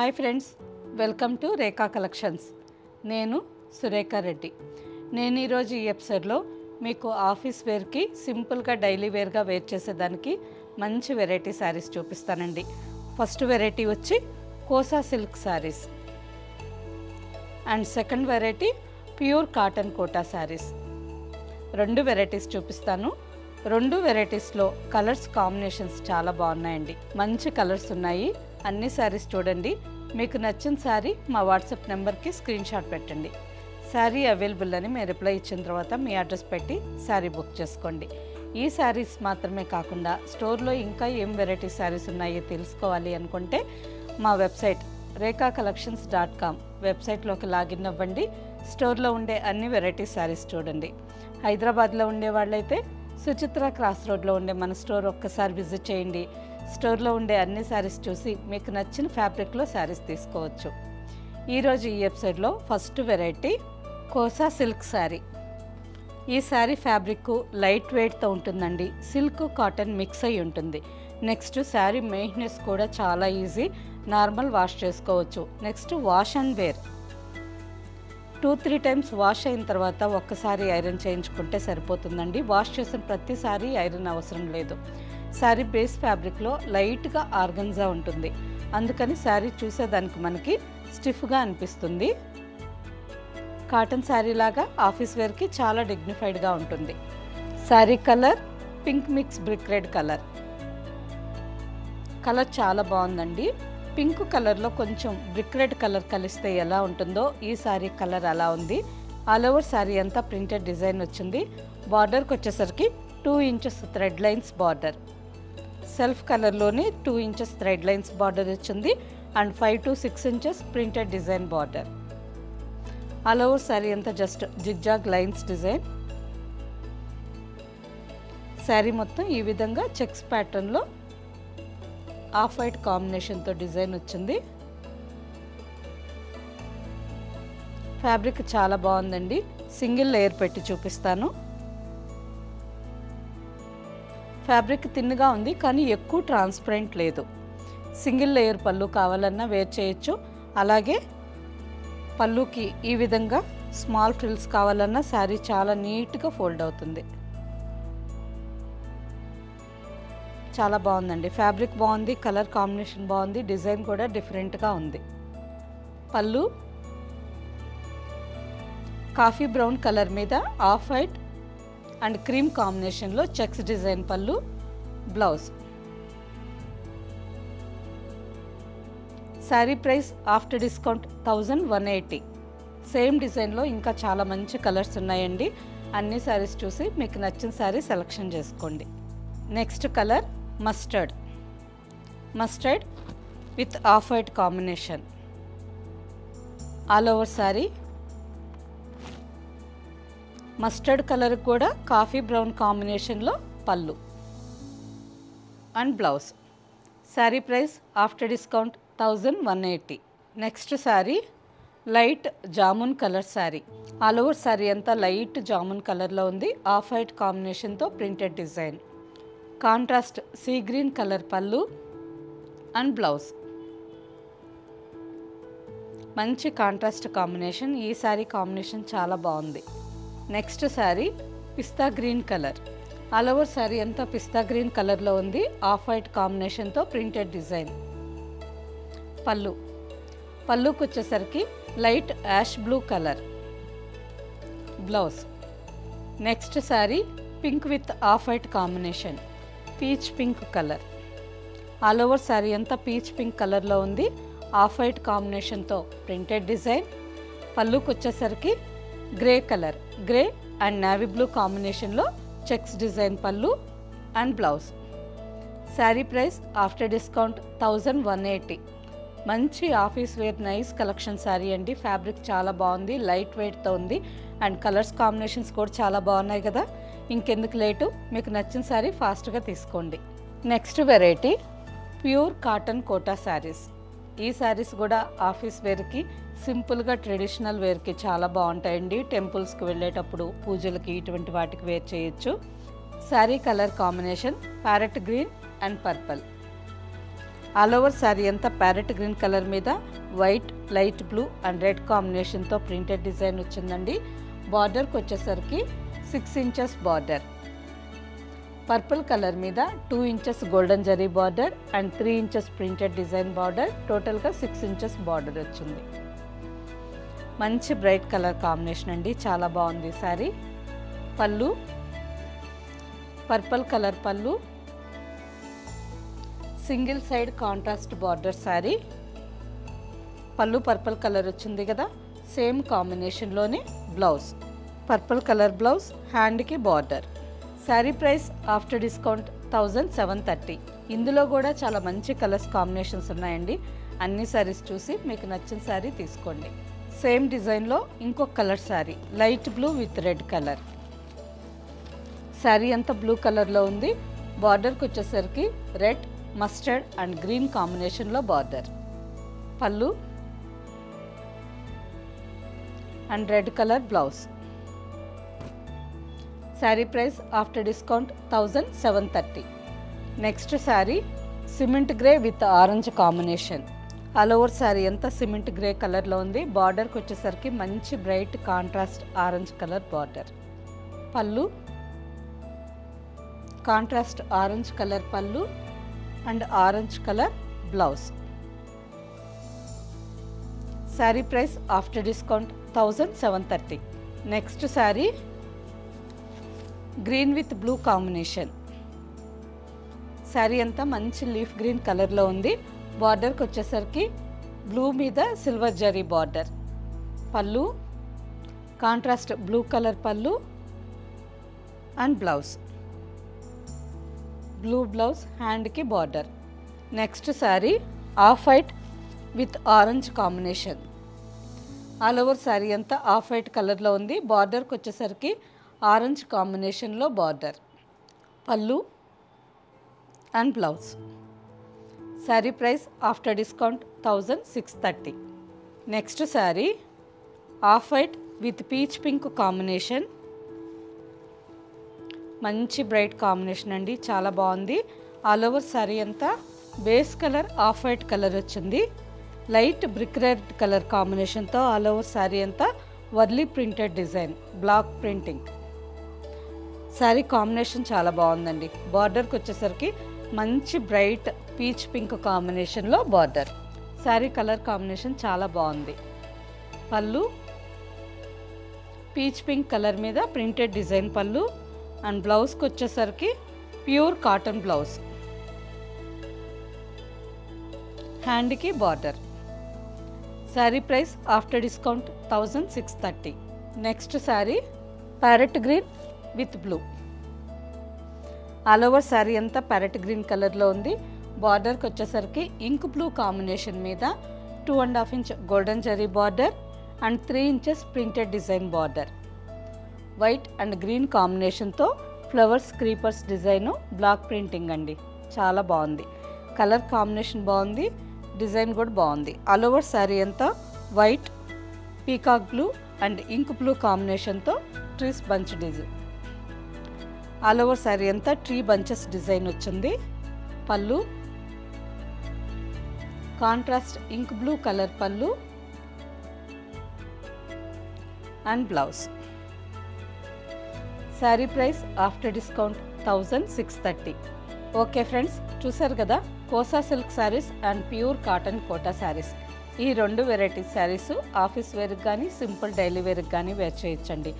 Hi friends, welcome to Rekha collections. నేను సురేఖ రెడ్డి. నేను ఈరోజు ఈ ఎపిసోడ్లో మీకు ఆఫీస్ వేర్కి సింపుల్గా డైలీ వేర్గా వేర్ చేసేదానికి మంచి వెరైటీ శారీస్ చూపిస్తానండి. ఫస్ట్ వెరైటీ వచ్చి Kosa silk saris and second variety pure cotton Kota saris. రెండు వెరైటీస్ చూపిస్తాను. రెండు వెరైటీస్లో కలర్స్ కాంబినేషన్స్ చాలా బాగున్నాయండి. మంచి కలర్స్ ఉన్నాయి. అన్ని శారీస్ చూడండి. మీకు నచ్చిన శారీ మా వాట్సాప్ నెంబర్కి స్క్రీన్ షాట్ పెట్టండి. శారీ అవైలబుల్ అని మేము రిప్లై ఇచ్చిన తర్వాత మీ అడ్రస్ పెట్టి శారీ బుక్ చేసుకోండి. ఈ శారీస్ మాత్రమే కాకుండా స్టోర్లో ఇంకా ఏం వెరైటీ శారీస్ ఉన్నాయో తెలుసుకోవాలి అనుకుంటే మా వెబ్సైట్ rekhacollections.com వెబ్సైట్లోకి లాగిన్ అవ్వండి. స్టోర్లో ఉండే అన్ని వెరైటీ శారీస్ చూడండి. హైదరాబాద్లో ఉండే వాళ్ళైతే సుచిత్ర క్రాస్ రోడ్లో ఉండే మన స్టోర్ ఒక్కసారి విజిట్ చేయండి. స్టోర్లో ఉండే అన్ని శారీస్ చూసి మీకు నచ్చిన ఫ్యాబ్రిక్లో శారీస్ తీసుకోవచ్చు. ఈరోజు ఈ ఎపిసోడ్లో first variety Kosa silk sari. ఈ శారీ ఫ్యాబ్రిక్ లైట్ వెయిట్తో ఉంటుందండి. సిల్క్ కాటన్ మిక్స్ అయి ఉంటుంది. నెక్స్ట్ శారీ మెయింటెనెన్స్ కూడా చాలా ఈజీ. నార్మల్ వాష్ చేసుకోవచ్చు. Next wash and wear 2-3 times wash అయిన తర్వాత ఒక్కసారి ఐరన్ చేయించుకుంటే సరిపోతుందండి. వాష్ చేసిన ప్రతిసారి ఐరన్ అవసరం లేదు. శారీ బేస్ ఫ్యాబ్రిక్లో లైట్గా ఆర్గన్జా ఉంటుంది. అందుకని శారీ చూసేదానికి మనకి స్టిఫ్గా అనిపిస్తుంది. కాటన్ శారీ లాగా ఆఫీస్ వేర్కి చాలా డిగ్నిఫైడ్గా ఉంటుంది. Sari colour pink mix brick red colour. Colour చాలా బాగుందండి. పింక్ కలర్లో కొంచెం బ్రిక్ రెడ్ కలర్ కలిస్తే ఎలా ఉంటుందో ఈ శారీ కలర్ అలా ఉంది. ఆల్ ఓవర్ శారీ అంతా ప్రింటెడ్ డిజైన్ వచ్చింది. బార్డర్కి వచ్చేసరికి 2 inches thread lines border. Self కలర్లోనే 2 ఇంచెస్ థ్రెడ్ లైన్స్ బార్డర్ వచ్చింది and 5 to 6 inches printed design border. All over sari అంతా just zigzag lines design. Sari మొత్తం ఈ విధంగా చెక్స్ ప్యాటర్న్లో ఆఫ్ వైట్ కాంబినేషన్తో డిజైన్ వచ్చింది. ఫ్యాబ్రిక్ చాలా బాగుందండి. సింగిల్ లేయర్ పెట్టి చూపిస్తాను. ఫ్యాబ్రిక్ థిన్గా ఉంది కానీ ఎక్కువ ట్రాన్స్పరెంట్ లేదు. సింగిల్ లేయర్ పళ్ళు కావాలన్నా వేర్ చేయొచ్చు. అలాగే పళ్ళుకి ఈ విధంగా స్మాల్ ఫ్రిల్స్ కావాలన్నా శారీ చాలా నీట్గా ఫోల్డ్ అవుతుంది. చాలా బాగుందండి. ఫ్యాబ్రిక్ బాగుంది, కలర్ కాంబినేషన్ బాగుంది, డిజైన్ కూడా డిఫరెంట్గా ఉంది. పళ్ళు కాఫీ బ్రౌన్ కలర్ మీద ఆఫ్ వైట్ అండ్ క్రీమ్ కాంబినేషన్లో చెక్స్ డిజైన్ పళ్ళు. Blouse. Sari price after discount 1180. Same డిజైన్లో ఇంకా చాలా మంచి కలర్స్ ఉన్నాయండి. అన్ని శారీస్ చూసి మీకు నచ్చిన శారీ సెలెక్షన్ చేసుకోండి. Next colour mustard. Mustard with off white combination. All over sari mustard colour కూడా కాఫీ బ్రౌన్ కాంబినేషన్లో పళ్ళు and blouse. Sari price after discount 1180. Next sari light jamun colour sari. All over sari అంతా లైట్ జామున్ కలర్లో ఉంది. ఆఫ్ వైట్ కాంబినేషన్తో printed design. Contrast sea green colour పళ్ళు and blouse. మంచి contrast combination. ఈ శారీ కాంబినేషన్ చాలా బాగుంది. నెక్స్ట్ శారీ పిస్తా green colour. All over sari అంతా పిస్తా గ్రీన్ కలర్లో ఉంది. ఆఫ్ వైట్ కాంబినేషన్తో ప్రింటెడ్ డిజైన్. పళ్ళు. పళ్ళుకి వచ్చేసరికి light ash blue colour. Blouse. Next sari pink with off white combination. Peach pink colour. All over sari అంతా పీచ్ పింక్ కలర్లో ఉంది. ఆఫ్ వైట్ కాంబినేషన్తో ప్రింటెడ్ డిజైన్. పళ్ళుకి వచ్చేసరికి grey colour, grey and navy blue కాంబినేషన్లో చెక్స్ డిజైన్ పళ్ళు and blouse. Sari price after discount 1180. మంచి office wear nice collection sari అండి. ఫ్యాబ్రిక్ చాలా బాగుంది, లైట్ వెయిట్తో ఉంది అండ్ కలర్స్ కాంబినేషన్స్ కూడా చాలా బాగున్నాయి కదా. ఇంకెందుకు లేటు, మీకు నచ్చిన శారీ ఫాస్ట్గా తీసుకోండి. Next variety pure cotton Kota saris. ఈ శారీస్ కూడా ఆఫీస్ వేర్కి, సింపుల్గా ట్రెడిషనల్ వేర్కి చాలా బాగుంటాయండి. టెంపుల్స్కి వెళ్ళేటప్పుడు, పూజలకి, ఇటువంటి వాటికి వేర్ చేయొచ్చు. Sari colour combination parrot green and purple. All over sari అంతా ప్యారెట్ గ్రీన్ కలర్ మీద white, light blue and red కాంబినేషన్తో ప్రింటెడ్ డిజైన్ వచ్చిందండి. బార్డర్కి వచ్చేసరికి 6 ఇంచెస్ బార్డర్. పర్పుల్ కలర్ మీద 2 inches golden zari border and 3 inches printed design border, టోటల్గా 6 inches border వచ్చింది. మంచి బ్రైట్ కలర్ కాంబినేషన్ అండి, చాలా బాగుంది శారీ. పళ్ళు పర్పుల్ కలర్ పళ్ళు, single side contrast border sari. పళ్ళు పర్పుల్ కలర్ వచ్చింది కదా, సేమ్ కాంబినేషన్లోనే బ్లౌజ్, పర్పుల్ కలర్ బ్లౌజ్, హ్యాండ్కి border. Sari price after discount 1730. ఇందులో కూడా చాలా మంచి కలర్స్ కాంబినేషన్స్ ఉన్నాయండి. అన్ని శారీస్ చూసి మీకు నచ్చిన శారీ తీసుకోండి. సేమ్ డిజైన్లో ఇంకొక colour sari, light blue with red colour. Sari అంతా బ్లూ కలర్లో ఉంది. బార్డర్కి వచ్చేసరికి రెడ్, మస్టర్డ్ అండ్ గ్రీన్ కాంబినేషన్లో బార్డర్. పళ్ళు and red colour blouse. Sari price after discount 1730. Next sari cement grey with orange combination. All over sari అంతా సిమెంట్ గ్రే కలర్లో ఉంది. బార్డర్కి వచ్చేసరికి మంచి bright contrast orange colour border. పళ్ళు కాంట్రాస్ట్ ఆరెంజ్ కలర్ పళ్ళు and orange colour blouse. Sari price after discount 1730. Next sari green with blue combination. Sari అంతా మంచి లీఫ్ గ్రీన్ కలర్లో ఉంది. బార్డర్కి వచ్చేసరికి బ్లూ మీద సిల్వర్ జరీ బార్డర్. పళ్ళు కాంట్రాస్ట్ బ్లూ కలర్ పళ్ళు అండ్ బ్లౌజ్, బ్లూ బ్లౌజ్, హ్యాండ్కి border. Next sari off white with orange combination. All over sari అంతా ఆఫ్ వైట్ కలర్లో ఉంది. బార్డర్కి వచ్చేసరికి ఆరెంజ్ కాంబినేషన్లో బార్డర్. పళ్ళు and blouse. Sari price after discount 1630. Next sari off white with peach pink combination. మంచి బ్రైట్ కాంబినేషన్ అండి, చాలా బాగుంది. ఆల్ ఓవర్ శారీ అంతా base colour off white colour వచ్చింది. లైట్ బ్రిక్ రెడ్ కలర్ కాంబినేషన్తో ఆల్ ఓవర్ శారీ అంతా Warli printed design, block printing. Sari combination చాలా బాగుందండి. బార్డర్కి వచ్చేసరికి మంచి బ్రైట్ పీచ్ పింక్ కాంబినేషన్లో బార్డర్. శారీ కలర్ కాంబినేషన్ చాలా బాగుంది. పళ్ళు పీచ్ పింక్ కలర్ మీద ప్రింటెడ్ డిజైన్ పళ్ళు అండ్ బ్లౌజ్కి వచ్చేసరికి ప్యూర్ కాటన్ బ్లౌజ్, హ్యాండ్కి border. Sari price after discount 1630. Next sari parrot green with blue. All over sari అంతా ప్యారెట్ గ్రీన్ కలర్లో ఉంది. బార్డర్కి వచ్చేసరికి ఇంక్ బ్లూ కాంబినేషన్ మీద 2.5 inch golden zari border and 3 inches printed design border. White and green కాంబినేషన్తో flowers, creepers design, block printing అండి, చాలా బాగుంది. కలర్ కాంబినేషన్ బాగుంది, డిజైన్ కూడా బాగుంది. ఆల్ ఓవర్ శారీ అంతా white, peacock blue and ink blue కాంబినేషన్తో trees bunch design. All over sari అంతా ట్రీ బంచెస్ డిజైన్ వచ్చింది. పళ్ళు కాంట్రాస్ట్ ఇంక్ బ్లూ కలర్ పళ్ళు and blouse. Sari price after discount 1630. Okay friends, చూసారు కదా, Kosa silk saris and pure cotton Kota saris. ఈ 2 varieties saris office వేర్కి కానీ సింపుల్ డైలీ వేర్కి కానీ వేర్ చేయొచ్చండి.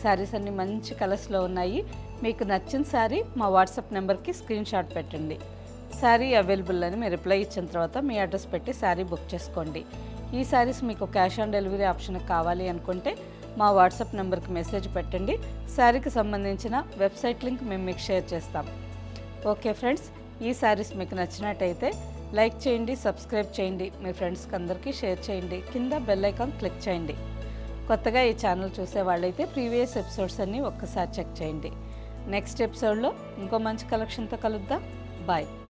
శారీస్ అన్ని మంచి కలర్స్లో ఉన్నాయి. మీకు నచ్చిన శారీ మా వాట్సాప్ నెంబర్కి స్క్రీన్ షాట్ పెట్టండి. శారీ అవైలబుల్ అని మీరు రిప్లై ఇచ్చిన తర్వాత మీ అడ్రస్ పెట్టి శారీ బుక్ చేసుకోండి. ఈ శారీస్ మీకు క్యాష్ ఆన్ డెలివరీ ఆప్షన్ కావాలి అనుకుంటే మా వాట్సాప్ నెంబర్కి మెసేజ్ పెట్టండి. శారీకి సంబంధించిన వెబ్సైట్ లింక్ మేము మీకు షేర్ చేస్తాం. ఓకే ఫ్రెండ్స్, ఈ శారీస్ మీకు నచ్చినట్టయితే లైక్ చేయండి, సబ్స్క్రైబ్ చేయండి, మీ ఫ్రెండ్స్కి అందరికీ షేర్ చేయండి. కింద బెల్ ఐకాన్ క్లిక్ చేయండి. కొత్తగా ఈ ఛానల్ చూసే వాళ్ళైతే ప్రీవియస్ ఎపిసోడ్స్ అన్నీ ఒక్కసారి చెక్ చేయండి. నెక్స్ట్ ఎపిసోడ్లో ఇంకో మంచి కలెక్షన్తో కలుద్దాం. బాయ్.